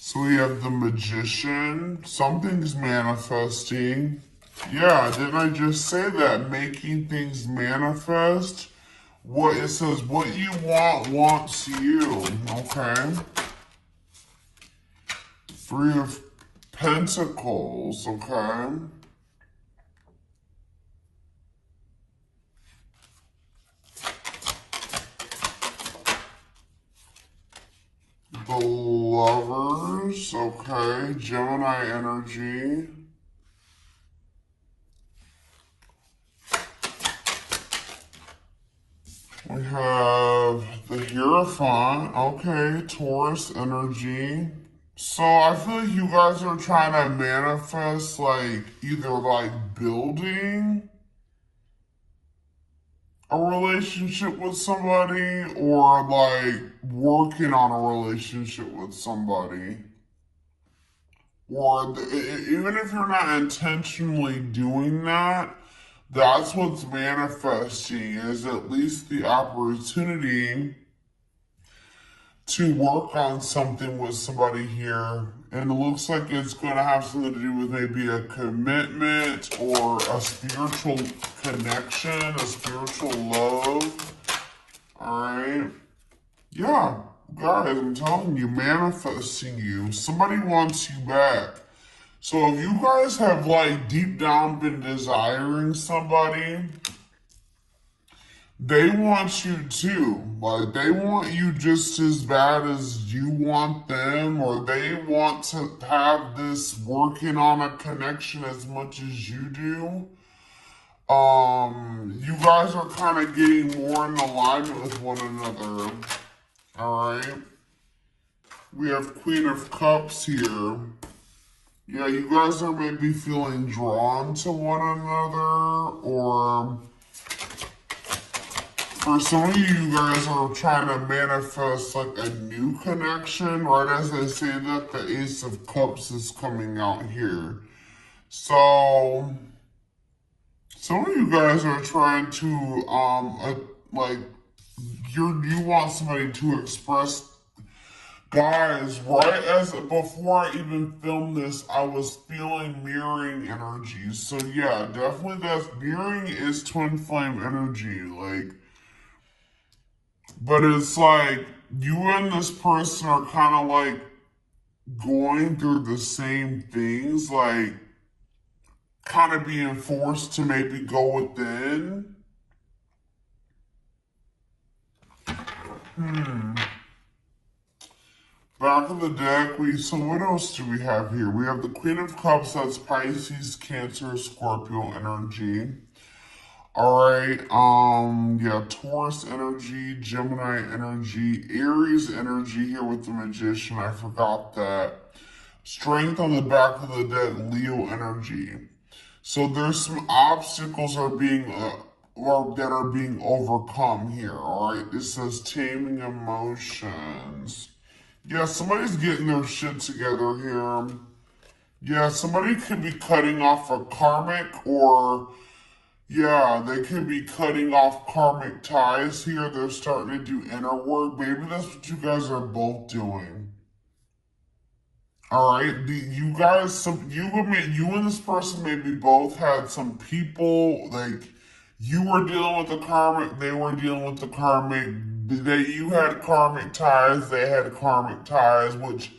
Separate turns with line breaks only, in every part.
So we have the Magician. Something's manifesting. Yeah, didn't I just say that? Making things manifest. What it says, what you want wants you. Okay. Three of Pentacles. Okay. The Lovers. Okay. Gemini energy. We have the Hierophant. Okay, Taurus energy. So I feel like you guys are trying to manifest like either like building a relationship with somebody or like working on a relationship with somebody. Or even if you're not intentionally doing that, that's what's manifesting is at least the opportunity to work on something with somebody here. And it looks like it's going to have something to do with maybe a commitment or a spiritual connection, a spiritual love. All right. Yeah, guys, I'm telling you, manifesting you. Somebody wants you back. So if you guys have like deep down been desiring somebody, they want you too. Like they want you just as bad as you want them, or they want to have this working on a connection as much as you do. You guys are kind of getting more in alignment with one another. All right. We have Queen of Cups here. Yeah, you guys are maybe feeling drawn to one another, or for some of you guys are trying to manifest like a new connection. Right as I say that, the Ace of Cups is coming out here. So some of you guys are trying to like you want somebody to express. Guys, right as before I even filmed this, I was feeling mirroring energies. So yeah, definitely that's mirroring is twin flame energy. Like, but it's like you and this person are kind of like going through the same things, like kind of being forced to maybe go within. Back of the deck, so what else do we have here? We have the Queen of Cups, that's Pisces, Cancer, Scorpio energy. Alright, yeah, Taurus energy, Gemini energy, Aries energy here with the Magician, I forgot that. Strength on the back of the deck, Leo energy. So there's some obstacles are being that are being overcome here, alright? It says taming emotions. Yeah, somebody's getting their shit together here. Yeah, somebody could be cutting off a karmic or, yeah, they could be cutting off karmic ties here. They're starting to do inner work. Maybe that's what you guys are both doing. All right, you guys, you and this person maybe both had some people, like, you were dealing with the karmic, they were dealing with the karmic. You had karmic ties, they had karmic ties, which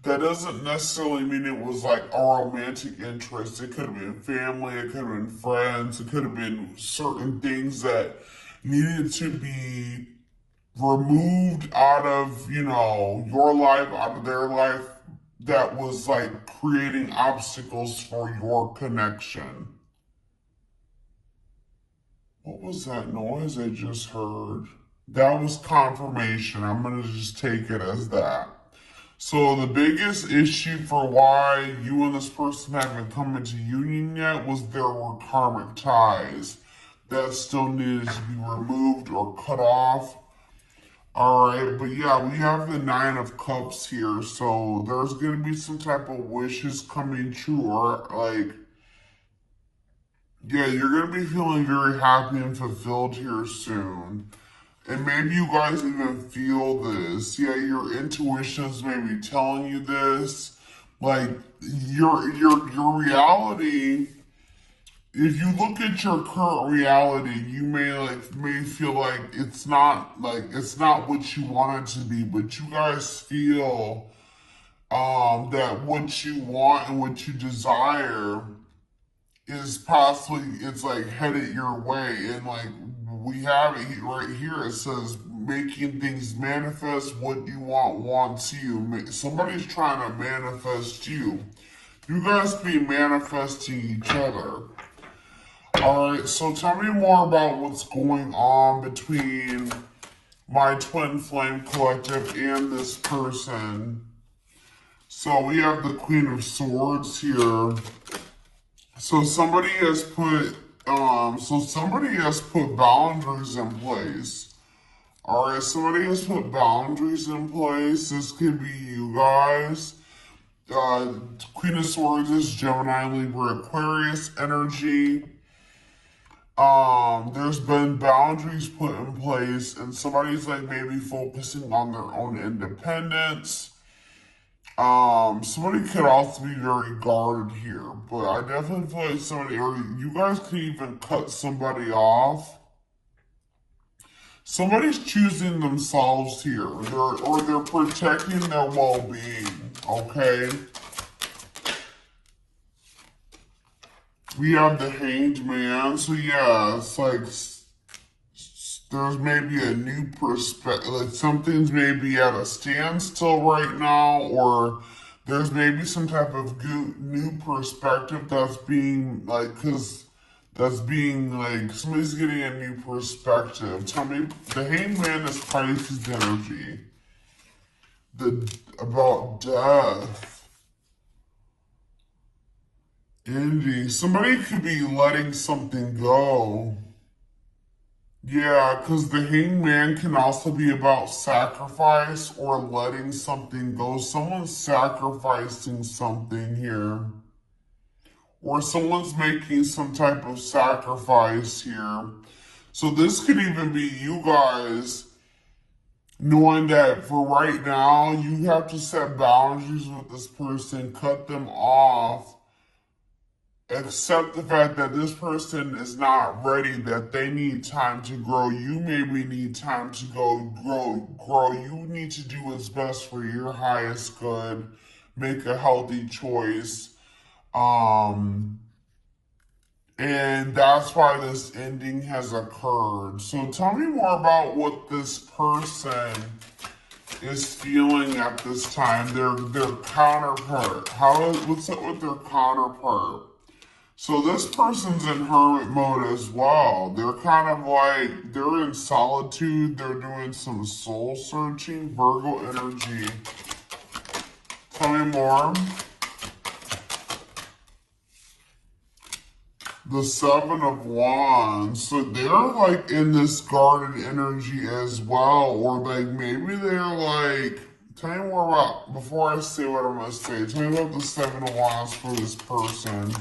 that doesn't necessarily mean it was like a romantic interest. It could have been family, it could have been friends, it could have been certain things that needed to be removed out of, your life, out of their life, that was like creating obstacles for your connection. What was that noise I just heard? That was confirmation. I'm going to just take it as that. So the biggest issue for why you and this person haven't come into union yet was there were karmic ties that still needed to be removed or cut off. Alright, but yeah, we have the Nine of Cups here, so there's going to be some type of wishes coming true, or like, yeah, you're going to be feeling very happy and fulfilled here soon. And maybe you guys even feel this. Yeah, your intuitions may be telling you this. Like your reality, if you look at your current reality, you may feel like it's not what you want it to be, but you guys feel that what you want and what you desire is possibly, it's like headed your way. And like we have it right here, it says making things manifest. What you want wants you. Somebody's trying to manifest you. You guys be manifesting each other. Alright, so tell me more about what's going on between my twin flame collective and this person. So we have the Queen of Swords here. So somebody has put boundaries in place. Alright, somebody has put boundaries in place. This could be you guys. Queen of Swords is Gemini, Libra, Aquarius energy. There's been boundaries put in place, and somebody's like maybe focusing on their own independence. Somebody could also be very guarded here, but I definitely feel like somebody, or you guys could even cut somebody off. Somebody's choosing themselves here, or they're protecting their well-being, okay? We have the Hanged Man, so yeah, it's like there's maybe a new perspective, like something's maybe at a standstill right now, or there's maybe some type of new perspective that's being like, somebody's getting a new perspective. Tell me, the Hanged Man is Pisces energy. About death. Ending. Somebody could be letting something go. Yeah, because the Hanged Man can also be about sacrifice or letting something go. Someone's sacrificing something here. Or someone's making some type of sacrifice here. So this could even be you guys knowing that for right now, you have to set boundaries with this person, cut them off. Accept the fact that this person is not ready, that they need time to grow. You maybe need time to grow. You need to do what's best for your highest good. Make a healthy choice. And that's why this ending has occurred. So tell me more about what this person is feeling at this time. Their counterpart. What's up with their counterpart? So this person's in hermit mode as well. They're kind of like, they're in solitude. They're doing some soul searching. Virgo energy. Tell me more. The Seven of Wands. So they're like in this guarded energy as well. Or like maybe they're like, tell me more about, before I say what I'm going to say, tell me about the Seven of Wands for this person.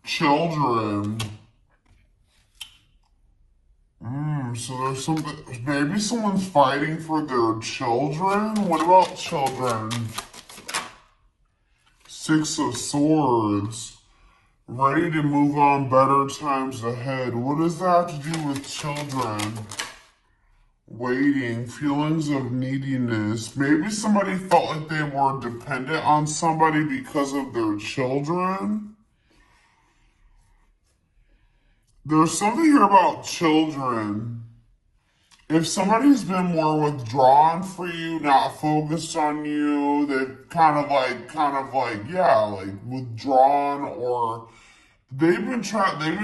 Children. So there's something, maybe someone's fighting for their children? What about children? Six of Swords. Ready to move on, better times ahead. What does that have to do with children? Waiting, feelings of neediness. Maybe somebody felt like they were dependent on somebody because of their children. There's something here about children. If somebody's been more withdrawn for you, not focused on you, they've kind of like, yeah, like withdrawn, or they've been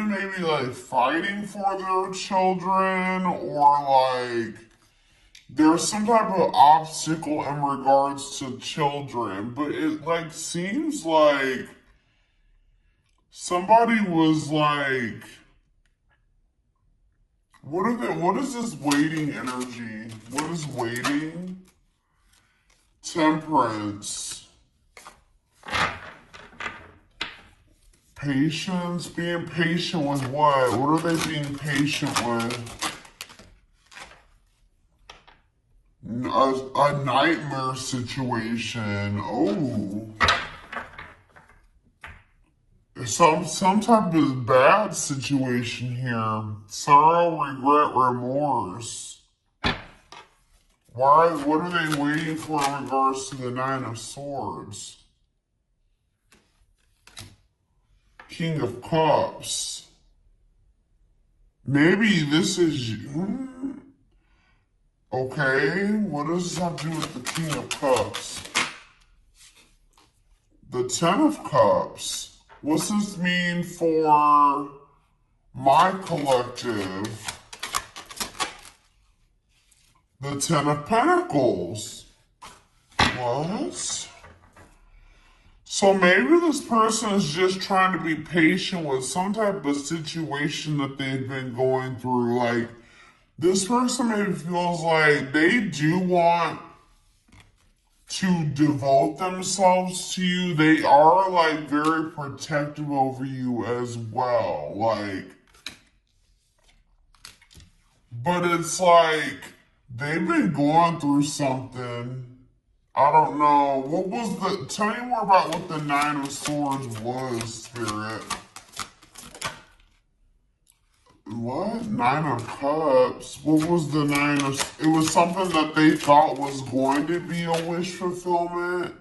maybe like fighting for their children, or like there's some type of obstacle in regards to children, but it like seems like somebody was like, what is this waiting energy? What is waiting? Temperance. Patience, being patient with what? What are they being patient with? A nightmare situation. Oh. Some type of bad situation here. Sorrow, regret, remorse. What are they waiting for in regards to the Nine of Swords? King of Cups. Maybe this is... Okay, what does this have to do with the King of Cups? The Ten of Cups. What's this mean for my collective? The Ten of Pentacles. What? So maybe this person is just trying to be patient with some type of situation that they've been going through. Like, this person maybe feels like they do want to devote themselves to you. They are like very protective over you as well. Like, but it's like they've been going through something. I don't know. What was the... Tell me more about what the Nine of Swords was, Spirit. What? Nine of Cups? What was the Nine of... It was something that they thought was going to be a wish fulfillment?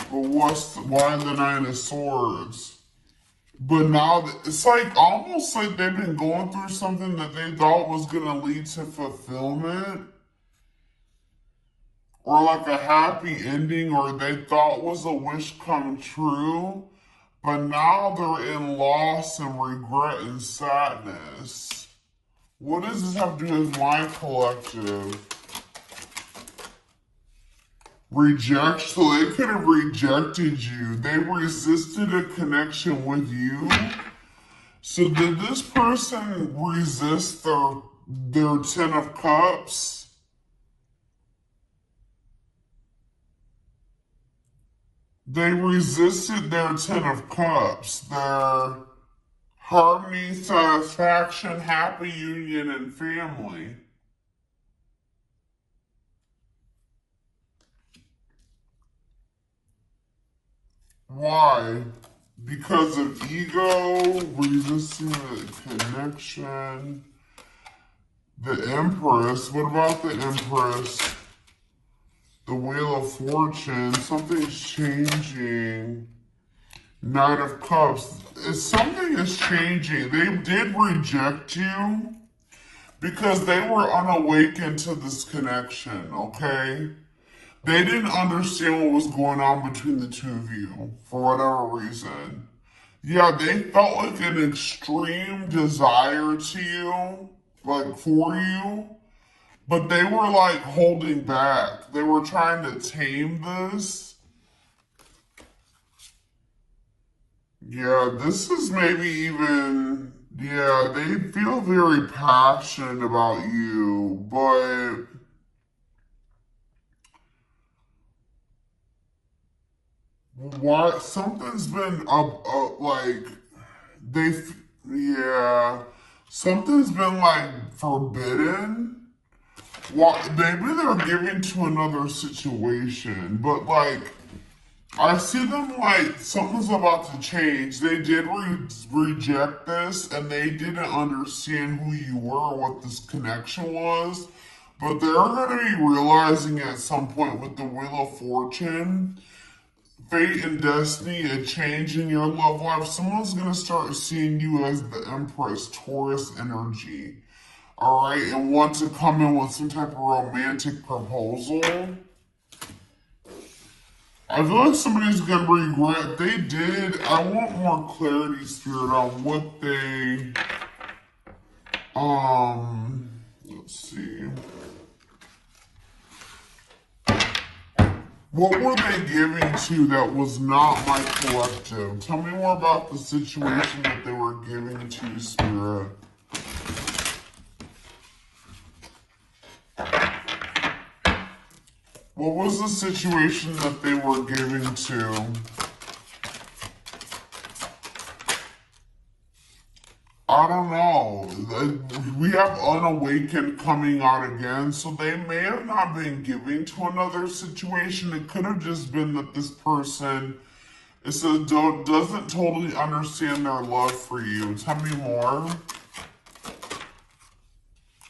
But why the Nine of Swords? But now, it's like almost like they've been going through something that they thought was going to lead to fulfillment. Or like a happy ending, or they thought was a wish come true. But now they're in loss and regret and sadness. What does this have to do with my collective? Rejection. So they could have rejected you. They resisted a connection with you. So did this person resist their Ten of Cups? They resisted their Ten of Cups, their harmony, satisfaction, happy union, and family. Why? Because of ego, resisting the connection. The Empress, what about the Empress? The Wheel of Fortune, something's changing. Knight of Cups, something is changing. They did reject you because they were unawakened to this connection, okay? They didn't understand what was going on between the two of you for whatever reason. Yeah, they felt like an extreme desire to you, like for you. But they were like holding back. They were trying to tame this. Yeah, this is maybe even, yeah, they feel very passionate about you, but what, something's been like, yeah, something's been like forbidden. Well, maybe they're giving to another situation, but like, I see them like something's about to change. They did reject this, and they didn't understand who you were, what this connection was. But they're going to be realizing at some point with the Wheel of Fortune, fate and destiny, a change in your love life. Someone's going to start seeing you as the Empress, Taurus energy. Alright, and want to come in with some type of romantic proposal. I feel like somebody's gonna regret. They did. I want more clarity, Spirit, on what they, let's see. What were they giving to that was not my collective? Tell me more about the situation that they were giving to, Spirit. What was the situation that they were giving to? I don't know. We have unawakened coming out again, so they may have not been giving to another situation. It could have just been that this person doesn't totally understand their love for you. Tell me more.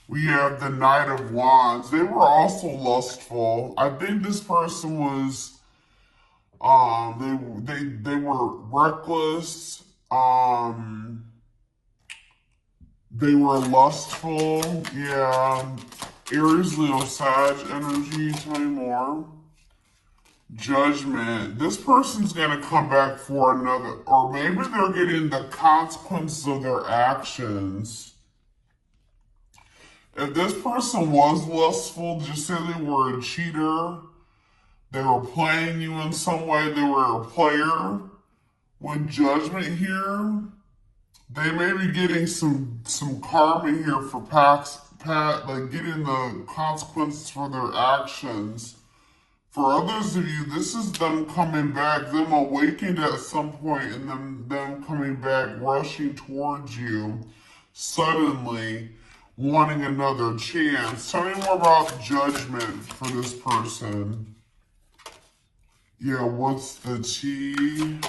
We have the Knight of Wands. They were also lustful. I think this person was, they were reckless. They were lustful. Yeah. Aries, Leo, Sag energy. Tell me more. Judgment. This person's gonna come back for another, or maybe they're getting the consequences of their actions. If this person was lustful, just say they were a cheater, they were playing you in some way, they were a player. With judgment here, they may be getting some karma here for like getting the consequences for their actions. For others of you, this is them coming back, them awakened at some point, and them coming back, rushing towards you suddenly, wanting another chance. Tell me more about judgment for this person. Yeah, what's the tea?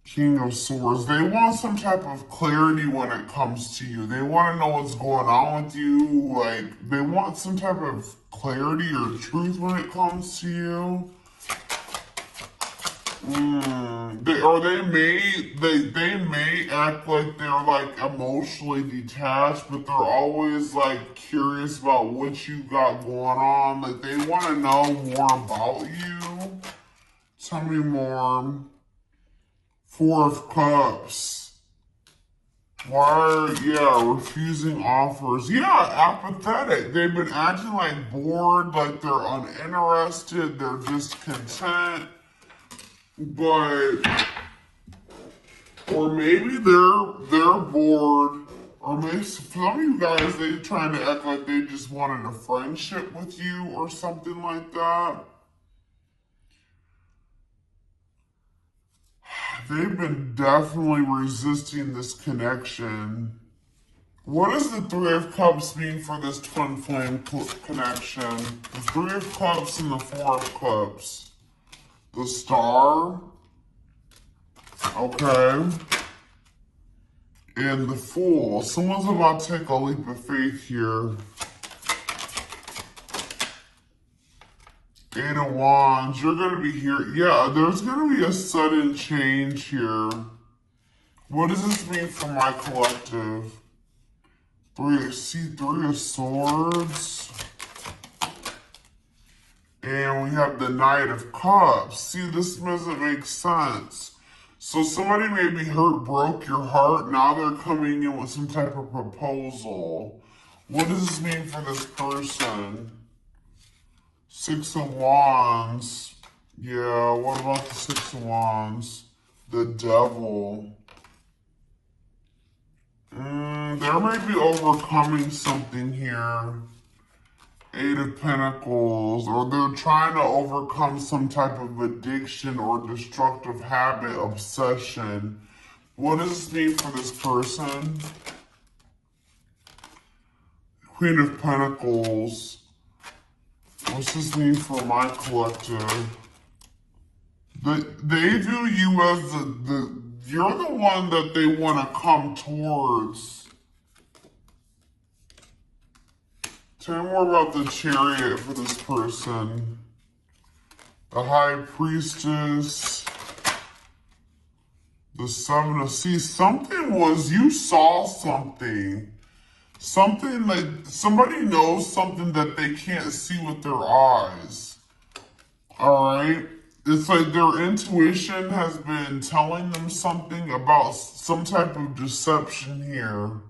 King of Swords. They want some type of clarity when it comes to you. They want to know what's going on with you. Like, they want some type of clarity or truth when it comes to you. They may act like they're like emotionally detached, but they're always like curious about what you got going on. Like, they want to know more about you. Tell me more. Four of Cups. Why refusing offers. Yeah, apathetic. They've been acting like bored, like they're uninterested, they're just content. But, or maybe they're bored, or maybe some of you guys, they're trying to act like they just wanted a friendship with you or something like that. They've been definitely resisting this connection. What does the Three of Cups mean for this twin flame connection? The Three of Cups and the Four of Cups. The Star. Okay. And the Fool. Someone's about to take a leap of faith here. Eight of Wands. You're going to be here. Yeah, there's going to be a sudden change here. What does this mean for my collective? Three of Swords. And we have the Knight of Cups. See, this doesn't make sense. So somebody maybe broke your heart. Now they're coming in with some type of proposal. What does this mean for this person? Six of Wands. Yeah, what about the Six of Wands? The Devil. There may be overcoming something here. Eight of Pentacles, or they're trying to overcome some type of addiction or destructive habit, obsession. What does this mean for this person? Queen of Pentacles. What's this mean for my collective? They view you as you're the one that they want to come towards. Tell me more about the Chariot for this person. The High Priestess. The Seven of Seas. Something was, you saw something. Something like, somebody knows something that they can't see with their eyes. Alright? It's like their intuition has been telling them something about some type of deception here.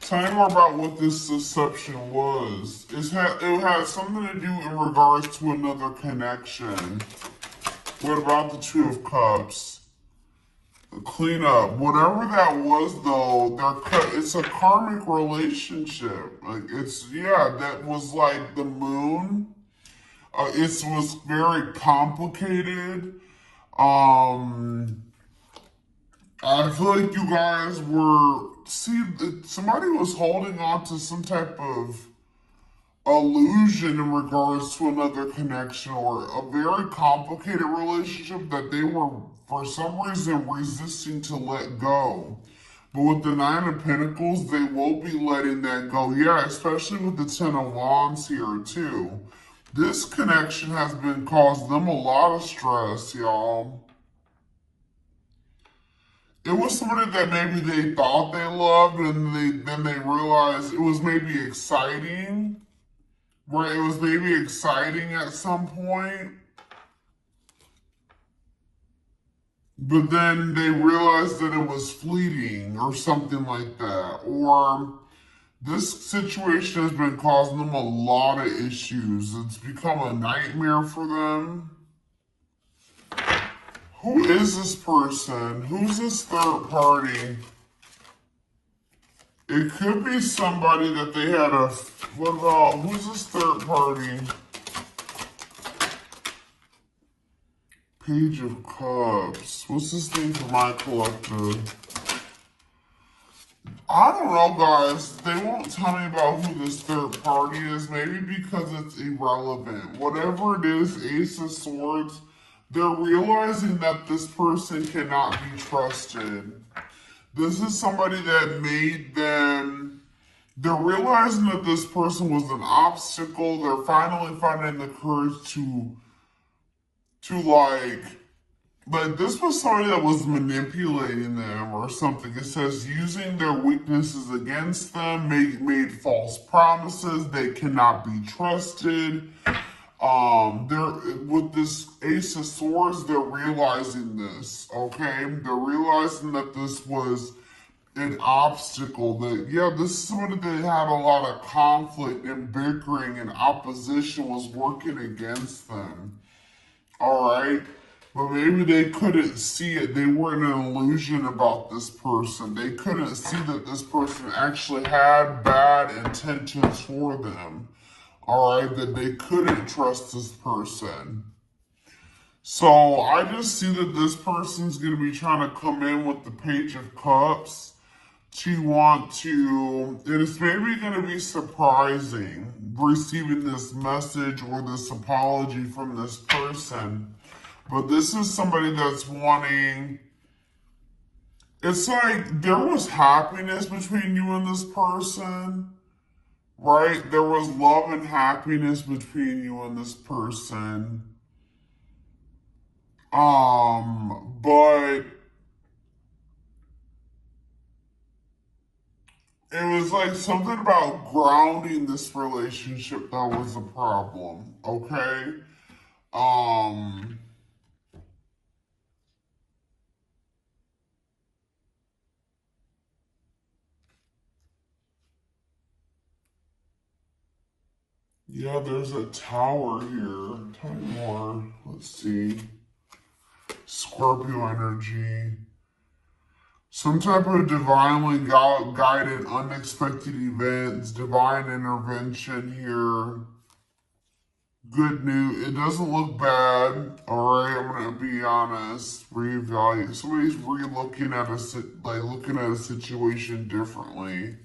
Tell me more about what this deception was. It had something to do in regards to another connection. What about the Two of Cups? The cleanup. Whatever that was, though, it's a karmic relationship. Like, that was like the moon. It was very complicated. I feel like you guys were, see, somebody was holding on to some type of illusion in regards to another connection or a very complicated relationship that they were, for some reason, resisting to let go. But with the Nine of Pentacles, they will be letting that go. Yeah, especially with the Ten of Wands here, too. This connection has been causing them a lot of stress, y'all. It was somebody that maybe they thought they loved, and then they realized it was maybe exciting. Right, it was maybe exciting at some point, but then they realized that it was fleeting or something like that. Or this situation has been causing them a lot of issues. It's become a nightmare for them. Who is this person? Who's this third party? It could be somebody that they had a... What about... Who's this third party? Page of Cups. What's this name for my collective? I don't know, guys. They won't tell me about who this third party is. Maybe because it's irrelevant. Whatever it is, Ace of Swords, they're realizing that this person cannot be trusted. This is somebody that made them... They're realizing that this person was an obstacle. They're finally finding the courage to like this was somebody that was manipulating them or something. It says using their weaknesses against them, made false promises, they cannot be trusted. They're with this Ace of Swords, they're realizing this, okay? They're realizing that this was an obstacle, that yeah, this is somebody that had a lot of conflict and bickering and opposition was working against them. Alright, but maybe they couldn't see it. They were in an illusion about this person. They couldn't see that this person actually had bad intentions for them. Alright, that they couldn't trust this person. So I just see that this person's going to be trying to come in with the Page of Cups to want to, and it's maybe going to be surprising receiving this message or this apology from this person. But this is somebody that's wanting, it's like there was happiness between you and this person, right? There was love and happiness between you and this person. But it was like something about grounding this relationship that was a problem, okay? Yeah, there's a tower here. Tell me more. Let's see. Scorpio energy. Some type of divinely guided, unexpected events, divine intervention here. Good news. It doesn't look bad. All right, I'm gonna be honest. Reevaluate. Somebody's looking at a situation differently.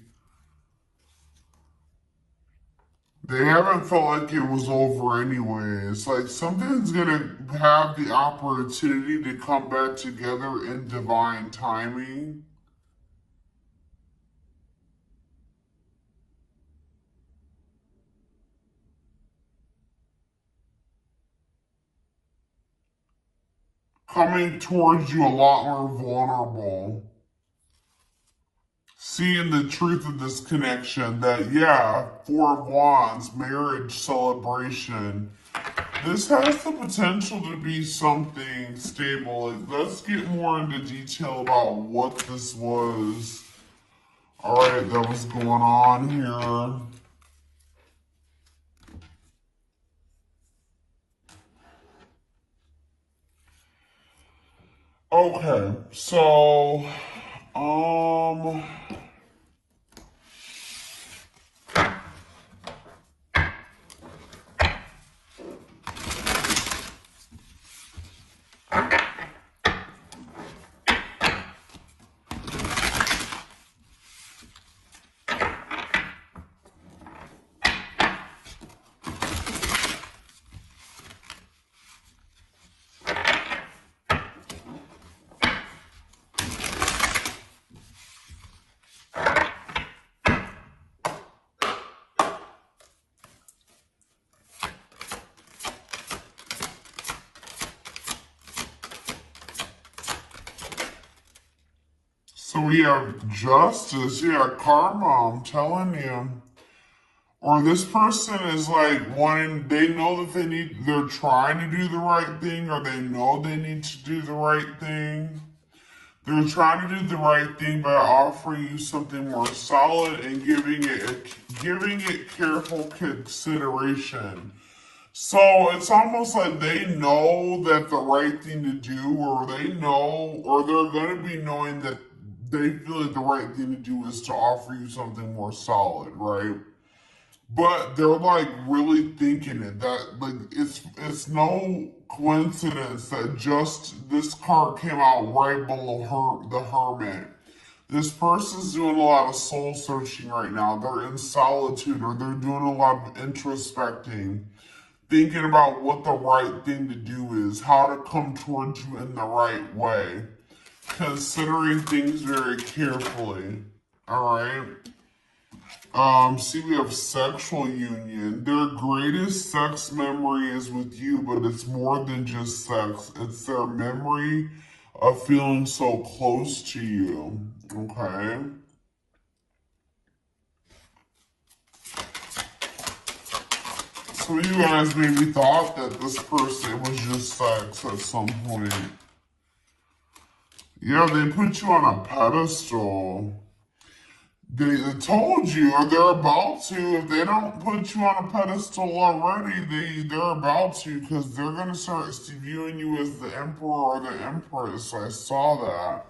They haven't felt like it was over anyway. It's like something's gonna have the opportunity to come back together in divine timing. Coming towards you a lot more vulnerable. Seeing the truth of this connection that, yeah, Four of Wands, marriage, celebration. This has the potential to be something stable. Let's get more into detail about what this was. Alright, that was going on here. Okay, so, So we have justice, yeah, karma, I'm telling you. Or this person is like wanting, they know that they're trying to do the right thing, or they know they need to do the right thing. They're trying to do the right thing by offering you something more solid and giving it careful consideration. So it's almost like they know that the right thing to do, or they know, or they're going to be knowing that they feel like the right thing to do is to offer you something more solid, right? But they're like really thinking it. That like it's no coincidence that just this card came out right below the Hermit. This person's doing a lot of soul searching right now. They're in solitude, or they're doing a lot of introspecting, thinking about what the right thing to do is, how to come towards you in the right way, considering things very carefully. All right. See, we have sexual union. Their greatest sex memory is with you, but it's more than just sex. It's their memory of feeling so close to you. Okay. So you guys maybe thought that this person was just sex at some point. Yeah, they put you on a pedestal. They told you, or they're about to. If they don't put you on a pedestal already, they're about to, because they're going to start viewing you as the emperor or the empress. I saw that.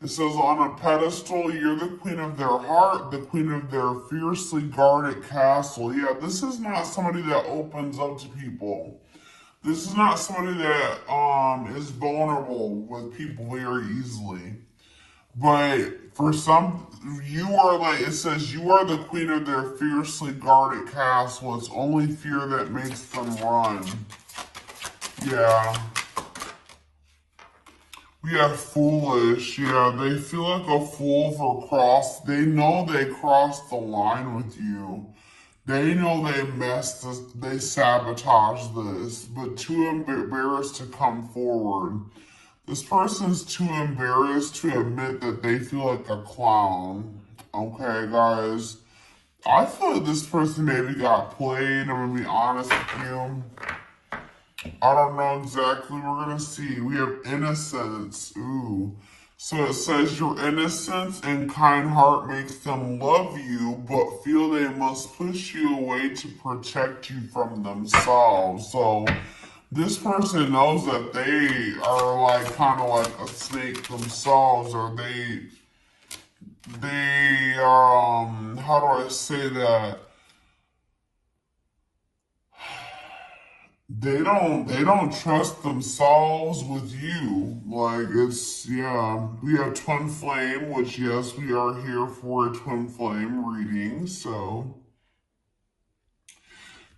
It says, on a pedestal, you're the queen of their heart, the queen of their fiercely guarded castle. Yeah, this is not somebody that opens up to people. This is not somebody that is vulnerable with people very easily. But for some, you are like, it says, you are the queen of their fiercely guarded castle. It's only fear that makes them run. Yeah. We have foolish. Yeah, they feel like a fool for they know they crossed the line with you. They know they sabotaged this, but too embarrassed to come forward. This person's too embarrassed to admit that they feel like a clown. Okay, guys. I feel like this person maybe got played. I'm gonna be honest with you. I don't know exactly. We're gonna see. We have innocence. Ooh. So it says your innocence and kind heart makes them love you, but feel they must push you away to protect you from themselves. So this person knows that they are like kind of like a snake themselves, or how do I say that? They don't trust themselves with you. Like it's, yeah. We have twin flame, which yes, we are here for a twin flame reading, so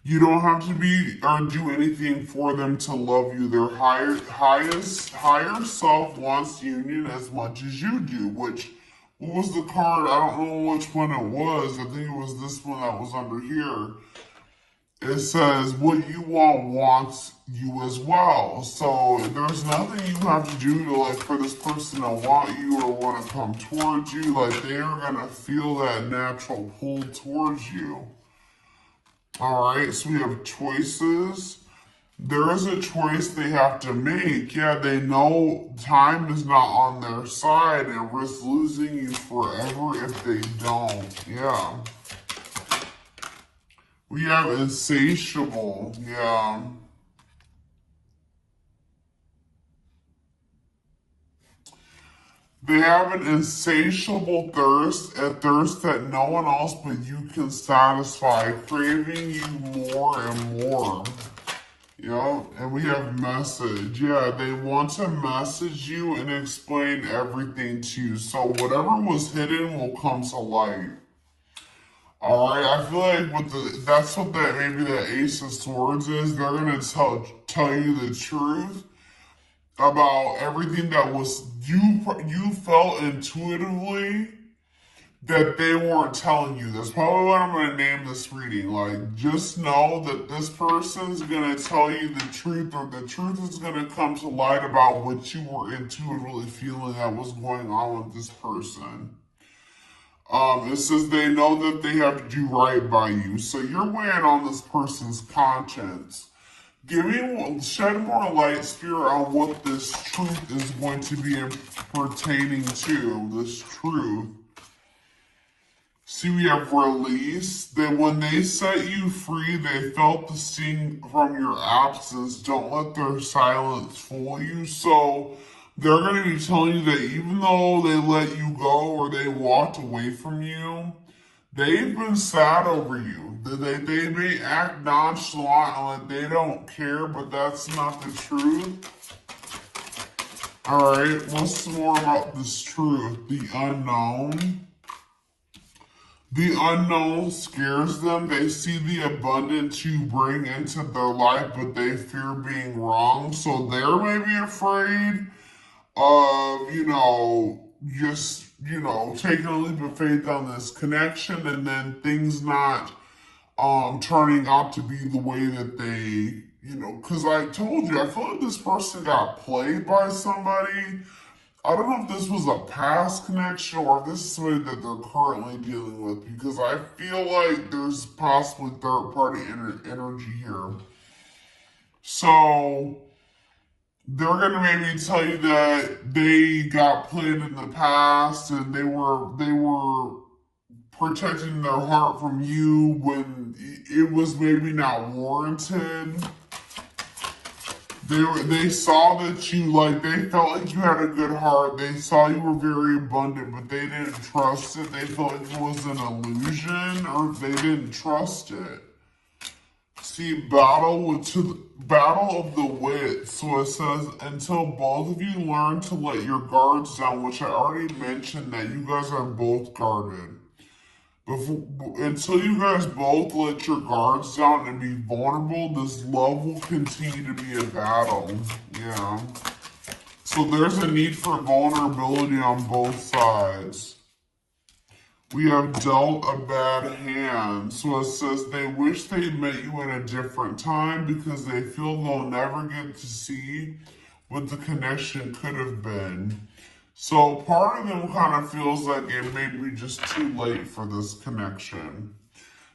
you don't have to be or do anything for them to love you. Their higher self wants union as much as you do, which, what was the card? I don't know which one it was. I think it was this one that was under here. It says, what you want wants you as well. So there's nothing you have to do to like for this person to want you or want to come towards you. Like they are going to feel that natural pull towards you. All right, so we have choices. There is a choice they have to make. Yeah, they know time is not on their side and risk losing you forever if they don't. Yeah. We have insatiable. Yeah. They have an insatiable thirst, a thirst that no one else but you can satisfy, craving you more and more. Yeah, and we have message. Yeah, they want to message you and explain everything to you. So whatever was hidden will come to light. All right, I feel like that's what that maybe the Ace of Swords is. They're gonna tell you the truth about everything that was you felt intuitively that they weren't telling you. That's probably what I'm going to name this reading. Like, just know that this person's going to tell you the truth, or the truth is going to come to light about what you were intuitively feeling that was going on with this person. It says they know that they have to do right by you. So you're weighing on this person's conscience. Shed more light, Spirit, on what this truth is going to be pertaining to, this truth. See, we have release. That when they set you free, they felt the sting from your absence. Don't let their silence fool you. So they're going to be telling you that even though they let you go or they walked away from you, they've been sad over you. They may act nonchalant and like they don't care, but that's not the truth. Alright, what's more about this truth? The unknown. The unknown scares them. They see the abundance you bring into their life, but they fear being wrong. So they're maybe afraid of, just, taking a leap of faith on this connection and then things not turning out to be the way that they, because I told you, I feel like this person got played by somebody. I don't know if this was a past connection or if this is somebody that they're currently dealing with, because I feel like there's possibly third-party energy here. So they're going to maybe tell you that they got played in the past and they were protecting their heart from you when it was maybe not warranted. They saw that you, they felt like you had a good heart. They saw you were very abundant, but they didn't trust it. They felt like it was an illusion, or they didn't trust it. See, battle of the wits. So it says, until both of you learn to let your guards down, which I already mentioned that you guys are both guarded. Until you guys both let your guards down and be vulnerable, this love will continue to be a battle. Yeah. So there's a need for vulnerability on both sides. We have dealt a bad hand. So it says they wish they met you at a different time because they feel they'll never get to see what the connection could have been. So part of them kind of feels like it may be just too late for this connection.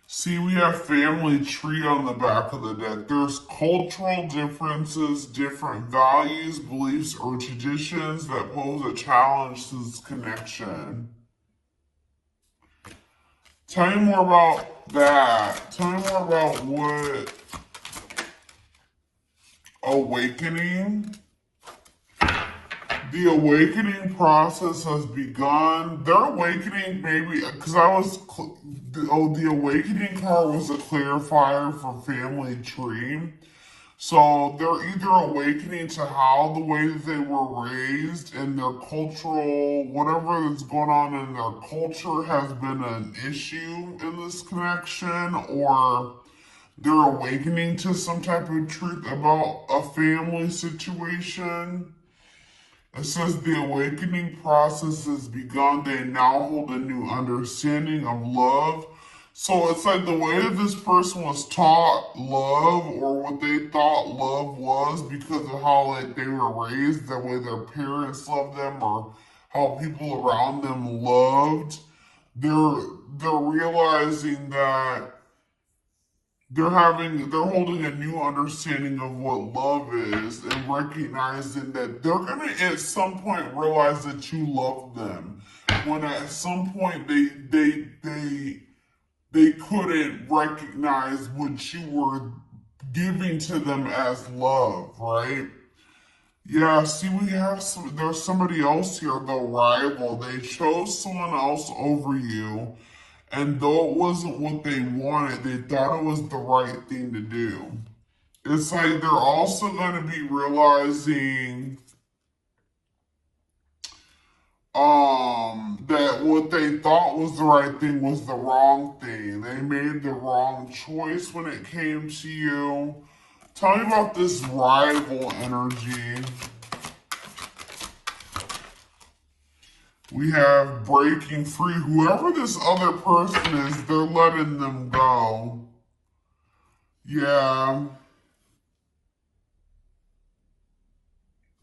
See, we have family tree on the back of the deck. There's cultural differences, different values, beliefs, or traditions that pose a challenge to this connection. Tell me more about that. Tell me more about what awakening. The awakening process has begun. Their awakening, maybe, because the awakening card was a clarifier for family tree. So they're either awakening to how the way that they were raised and their cultural, whatever that's going on in their culture has been an issue in this connection, or they're awakening to some type of truth about a family situation. It says the awakening process has begun. They now hold a new understanding of love. So it's like the way that this person was taught love, or what they thought love was, because of how they were raised, the way their parents loved them, or how people around them loved. They're realizing that they're holding a new understanding of what love is, and recognizing that they're gonna at some point realize that you love them. When at some point they couldn't recognize what you were giving to them as love, right? Yeah, see, there's somebody else here, the rival. They chose someone else over you. And though it wasn't what they wanted, they thought it was the right thing to do. It's like they're also going to be realizing that what they thought was the right thing was the wrong thing. They made the wrong choice when it came to you. Tell me about this rival energy. We have breaking free. Whoever this other person is, they're letting them go. Yeah.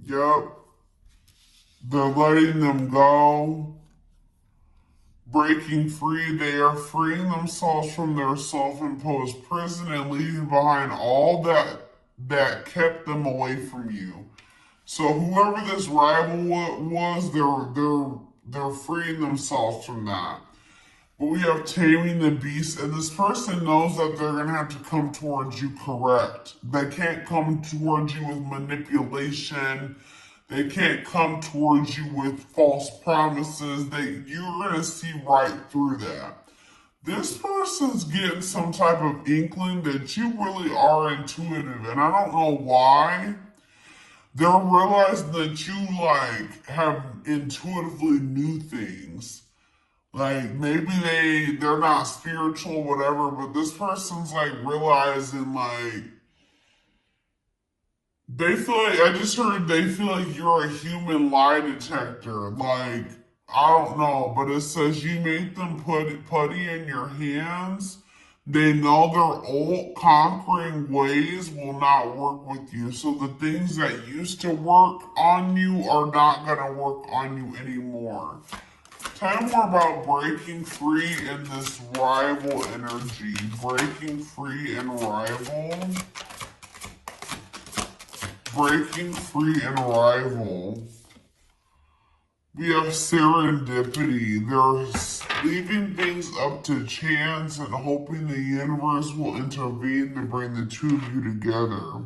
Yep. They're letting them go. Breaking free, they are freeing themselves from their self-imposed prison and leaving behind all that kept them away from you. So whoever this rival was, they're freeing themselves from that. But we have taming the beast, and this person knows that they're gonna have to come towards you correct. They can't come towards you with manipulation. They can't come towards you with false promises. You're gonna see right through that. This person's getting some type of inkling that you really are intuitive, and I don't know why. They're realizing that you have intuitively knew things. Like maybe they're not spiritual, whatever, but this person's realizing they feel like I just heard they feel like you're a human lie detector. Like, I don't know, but it says you make them put putty in your hands. They know their old conquering ways will not work with you. So the things that used to work on you are not gonna work on you anymore. Tell me more about breaking free in this rival energy. Breaking free and rival. Breaking free and rival. We have serendipity. They're leaving things up to chance and hoping the universe will intervene to bring the two of you together.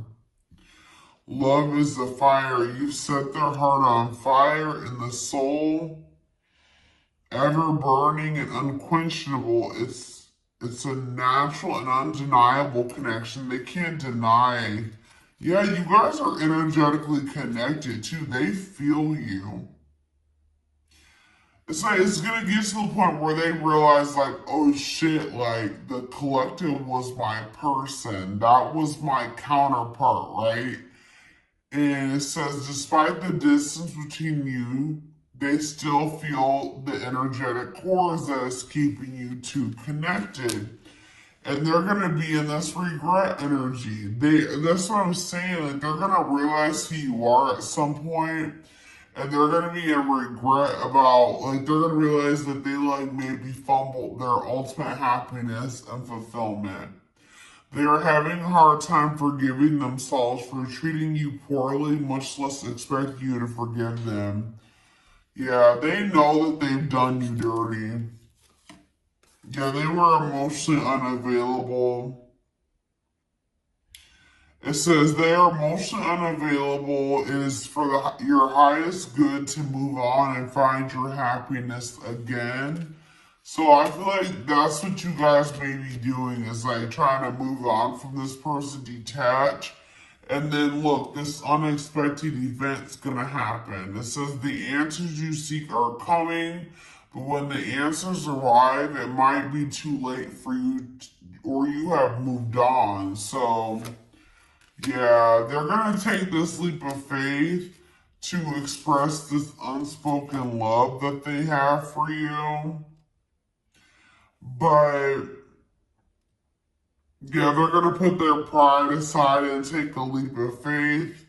Love is the fire. You set their heart on fire, and the soul, ever burning and unquenchable. It's a natural and undeniable connection. They can't deny. Yeah, you guys are energetically connected too. They feel you. It's gonna get to the point where they realize oh shit, the collective was my person. That was my counterpart, right? And it says despite the distance between you, they still feel the energetic cores that is keeping you two connected. And they're gonna be in this regret energy. That's what I'm saying. They're gonna realize who you are at some point, and they're gonna be in regret about they're gonna realize that they maybe fumbled their ultimate happiness and fulfillment. They are having a hard time forgiving themselves for treating you poorly, much less expect you to forgive them. Yeah, they know that they've done you dirty. Yeah, they were emotionally unavailable. It says they are emotionally unavailable. It is for your highest good to move on and find your happiness again. So I feel like that's what you guys may be doing is trying to move on from this person, detach. And then look, this unexpected event's gonna happen. It says the answers you seek are coming. But when the answers arrive, it might be too late for you, or you have moved on. So, yeah, they're going to take this leap of faith to express this unspoken love that they have for you. But, yeah, they're going to put their pride aside and take a leap of faith.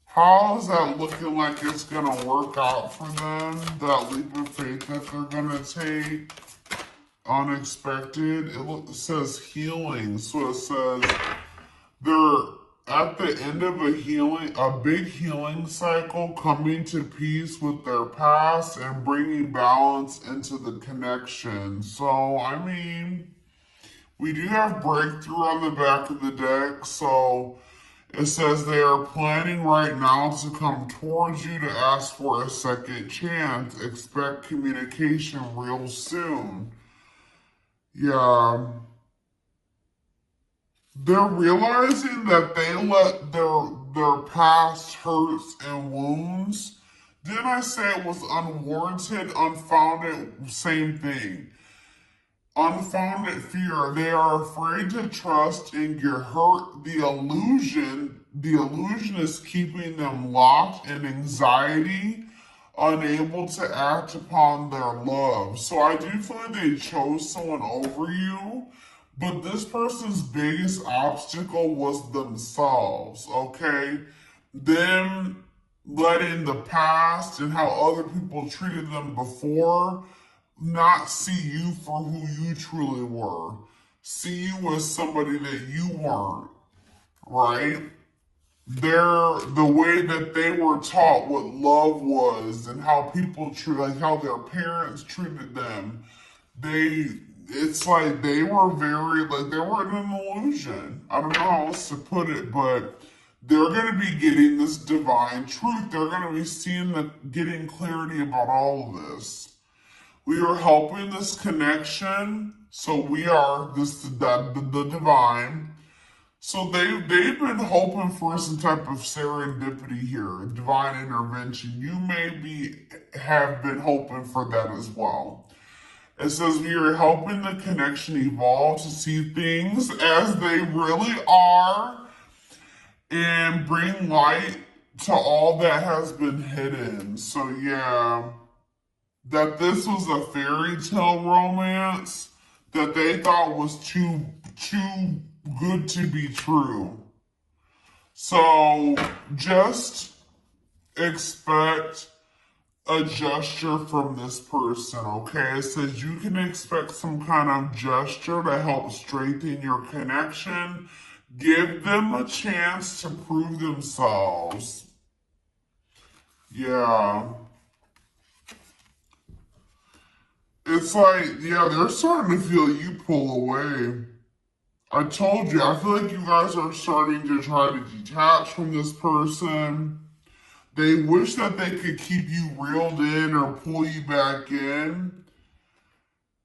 How is that looking like it's going to work out for them? That leap of faith that they're going to take? Unexpected. It says healing. So it says they're at the end of a big healing cycle, coming to peace with their past and bringing balance into the connection. So, I mean, we do have breakthrough on the back of the deck. So it says they are planning right now to come towards you to ask for a second chance. Expect communication real soon. Yeah. They're realizing that they let their past hurts and wounds. Didn't I say it was unwarranted, unfounded? Same thing. Unfounded fear. They are afraid to trust and get hurt. The illusion is keeping them locked in anxiety unable to act upon their love. So I do feel like they chose someone over you, but this person's biggest obstacle was themselves, okay? Them letting the past and how other people treated them before not see you for who you truly were. See you as somebody that you weren't, right? The way that they were taught what love was and how people treat, like how their parents treated them, it's like they were very, like they were in an illusion. I don't know how else to put it, but they're going to be getting this divine truth. They're going to be getting clarity about all of this. We are helping this connection. So we are the divine. So they've been hoping for some type of serendipity here, divine intervention. You have been hoping for that as well. It says we are helping the connection evolve to see things as they really are and bring light to all that has been hidden. So yeah, that this was a fairy tale romance that they thought was too good to be true. So just expect a gesture from this person, okay? It says you can expect some kind of gesture to help strengthen your connection. Give them a chance to prove themselves. Yeah. It's like, yeah, they're starting to feel you pull away. I told you, I feel like you guys are starting to try to detach from this person. They wish that they could keep you reeled in or pull you back in.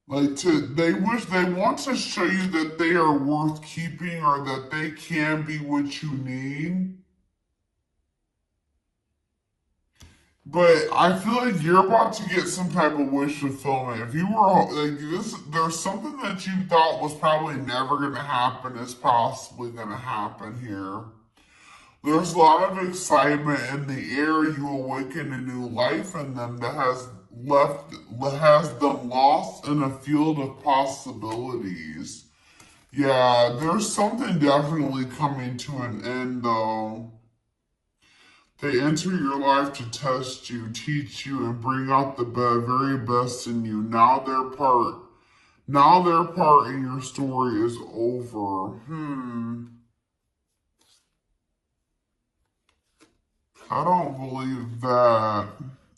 They want to show you that they are worth keeping or that they can be what you need. But I feel like you're about to get some type of wish fulfillment. If you were like this, there's something that you thought was probably never going to happen is possibly going to happen here. There's a lot of excitement in the air. You awaken a new life in them that has them lost in a field of possibilities. Yeah, there's something definitely coming to an end though. They enter your life to test you, teach you, and bring out the very best in you. Now their part in your story is over. I don't believe that.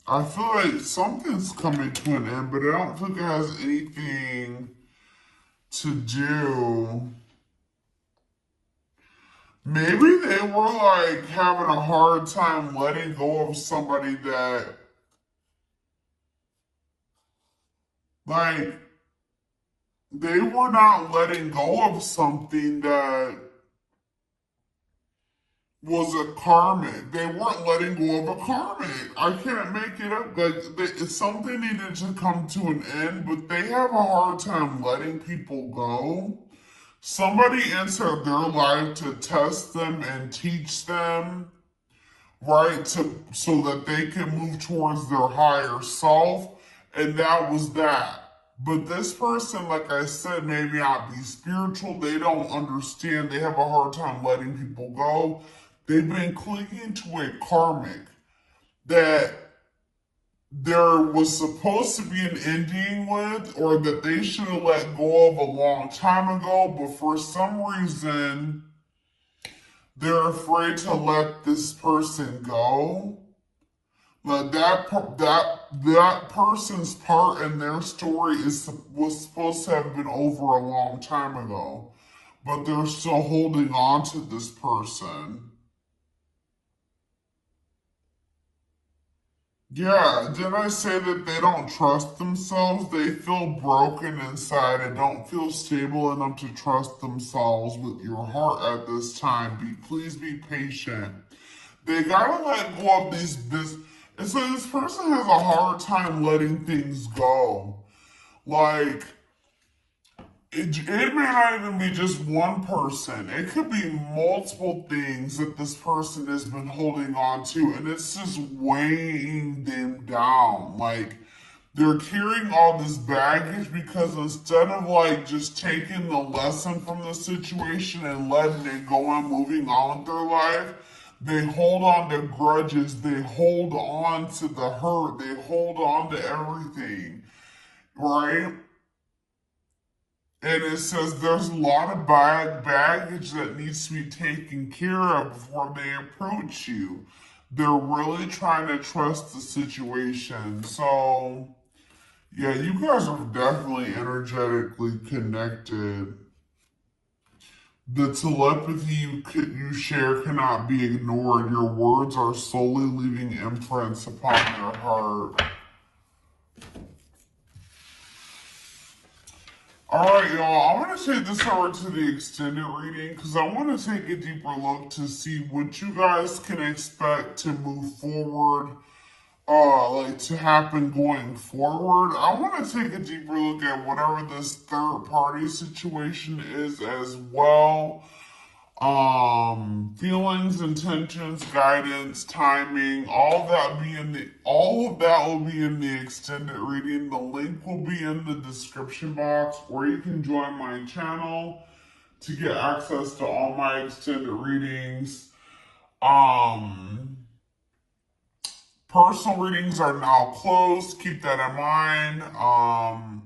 I feel like something's coming to an end, but I don't think it has anything to do. Maybe they were like having a hard time letting go of somebody that, like, they were not letting go of something that was a karmic. They weren't letting go of a karmic. I can't make it up. Something needed to come to an end, but they have a hard time letting people go. Somebody entered their life to test them and teach them, right? So that they can move towards their higher self. And that was that. But this person, like I said, may not be spiritual. They don't understand. They have a hard time letting people go. They've been clinging to a karmic that there was supposed to be an ending with, or that they should have let go of a long time ago, but for some reason, they're afraid to let this person go. But that person's part in their story was supposed to have been over a long time ago, but they're still holding on to this person. Yeah, didn't I say that they don't trust themselves? They feel broken inside and don't feel stable enough to trust themselves with your heart at this time. Please be patient. They gotta let go of this. And so this person has a hard time letting things go. Like, it may not even be just one person. It could be multiple things that this person has been holding on to, and it's just weighing them down. Like, they're carrying all this baggage because instead of like just taking the lesson from the situation and letting it go and moving on with their life, they hold on to grudges, they hold on to the hurt, they hold on to everything, right? And it says there's a lot of baggage that needs to be taken care of before they approach you. They're really trying to trust the situation. So, yeah, you guys are definitely energetically connected. The telepathy you share cannot be ignored. Your words are slowly leaving imprints upon their heart. Alright, y'all, I'm going to take this over to the extended reading because I want to take a deeper look to see what you guys can expect to move forward, like to happen going forward. I want to take a deeper look at whatever this third party situation is as well. Feelings, intentions, guidance, timing, all of that will be in the extended reading. The link will be in the description box, or you can join my channel to get access to all my extended readings. Personal readings are now closed. Keep that in mind.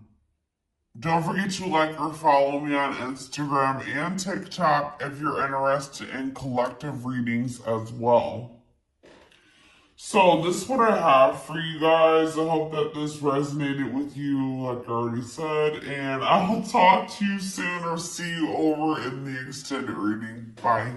Don't forget to like or follow me on Instagram and TikTok if you're interested in collective readings as well. So this is what I have for you guys. I hope that this resonated with you, like I already said. And I will talk to you soon or see you over in the extended reading. Bye.